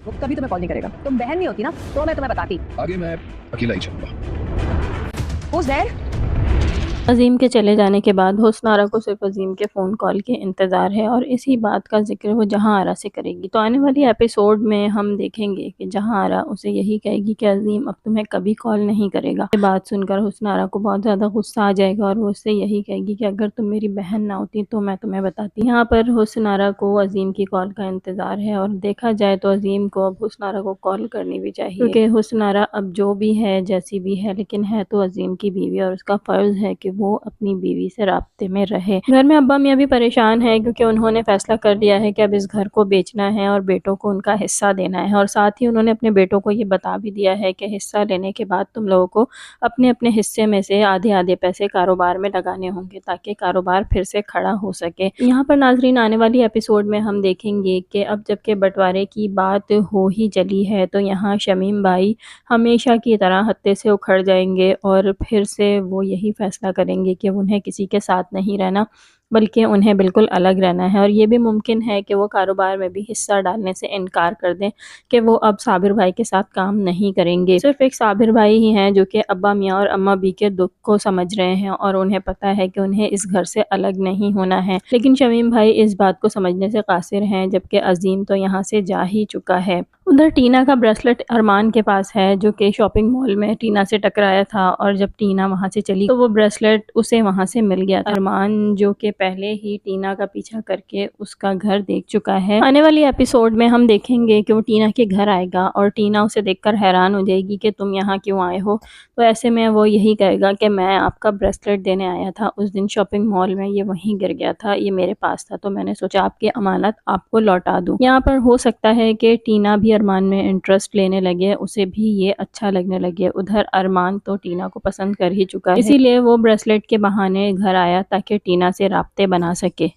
वो कभी तुम्हें कॉल नहीं करेगा। तुम बहन नहीं होती ना तो मैं तुम्हें बताती। आगे मैं अकेला ही चलूंगा। Who's there? अज़ीम के चले जाने के बाद हुस्नारा को सिर्फ अज़ीम के फ़ोन कॉल के इंतज़ार है और इसी बात का ज़िक्र वो जहाँ आरा से करेगी। तो आने वाली एपिसोड में हम देखेंगे कि जहाँ आरा उसे यही कहेगी कि अज़ीम अब तुम्हें कभी कॉल नहीं करेगा। ये बात सुनकर हुस्नारा को बहुत ज़्यादा गुस्सा आ जाएगा और वो उससे यही कहेगी कि अगर तुम मेरी बहन ना होती तो मैं तुम्हें बताती। यहाँ पर हुस्नारा को अज़ीम की कॉल का इंतज़ार है और देखा जाए तो अज़ीम को अब हुस्नारा को कॉल करनी भी चाहिए, क्योंकि हुस्नारा अब जो भी है जैसी भी है लेकिन है तो अज़ीम की बीवी और उसका फ़र्ज़ है कि वो अपनी बीवी से राब्ते में रहे। घर में अब्बा मियाँ भी परेशान है क्योंकि उन्होंने फैसला कर लिया है कि अब इस घर को बेचना है और बेटों को उनका हिस्सा देना है, और साथ ही उन्होंने अपने बेटों को ये बता भी दिया है कि हिस्सा लेने के बाद तुम लोगों को अपने अपने हिस्से में से आधे आधे पैसे कारोबार में लगाने होंगे ताकि कारोबार फिर से खड़ा हो सके। यहाँ पर नाजरीन आने वाली एपिसोड में हम देखेंगे कि अब जबकि बंटवारे की बात हो ही चली है तो यहाँ शमीम भाई हमेशा की तरह हत्थे से उखड़ जाएंगे और फिर से वो यही फैसला करेंगे कि उन्हें किसी के साथ नहीं रहना बल्कि उन्हें बिल्कुल अलग रहना है, और ये भी मुमकिन है कि वो कारोबार में भी हिस्सा डालने से इनकार कर दें कि वो अब साबिर भाई के साथ काम नहीं करेंगे। सिर्फ एक साबिर भाई ही हैं जो कि अब्बा मियाँ और अम्मा बी के दुख को समझ रहे हैं और उन्हें पता है कि उन्हें इस घर से अलग नहीं होना है, लेकिन शमीम भाई इस बात को समझने से कासिर हैं, जबकि अजीम तो यहाँ से जा ही चुका है। उधर टीना का ब्रेसलेट अरमान के पास है जो कि शॉपिंग मॉल में टीना से टकराया था, और जब टीना वहां से चली तो वो ब्रेसलेट उसे वहां से मिल गया था। अरमान जो कि पहले ही टीना का पीछा करके उसका घर देख चुका है। आने वाली एपिसोड में हम देखेंगे कि वो टीना के घर आएगा और टीना उसे देखकर हैरान हो जाएगी कि तुम यहाँ क्यों आए हो। तो ऐसे में वो यही कहेगा कि मैं आपका ब्रेसलेट देने आया था, उस दिन शॉपिंग मॉल में ये वहीं गिर गया था, ये मेरे पास था तो मैंने सोचा आपकी अमानत आपको लौटा दूं। यहाँ पर हो सकता है कि टीना भी अरमान में इंटरेस्ट लेने लगे, उसे भी ये अच्छा लगने लगे। उधर अरमान तो टीना को पसंद कर ही चुका है, इसीलिए वो ब्रेसलेट के बहाने घर आया ताकि टीना से राब्ते बना सके।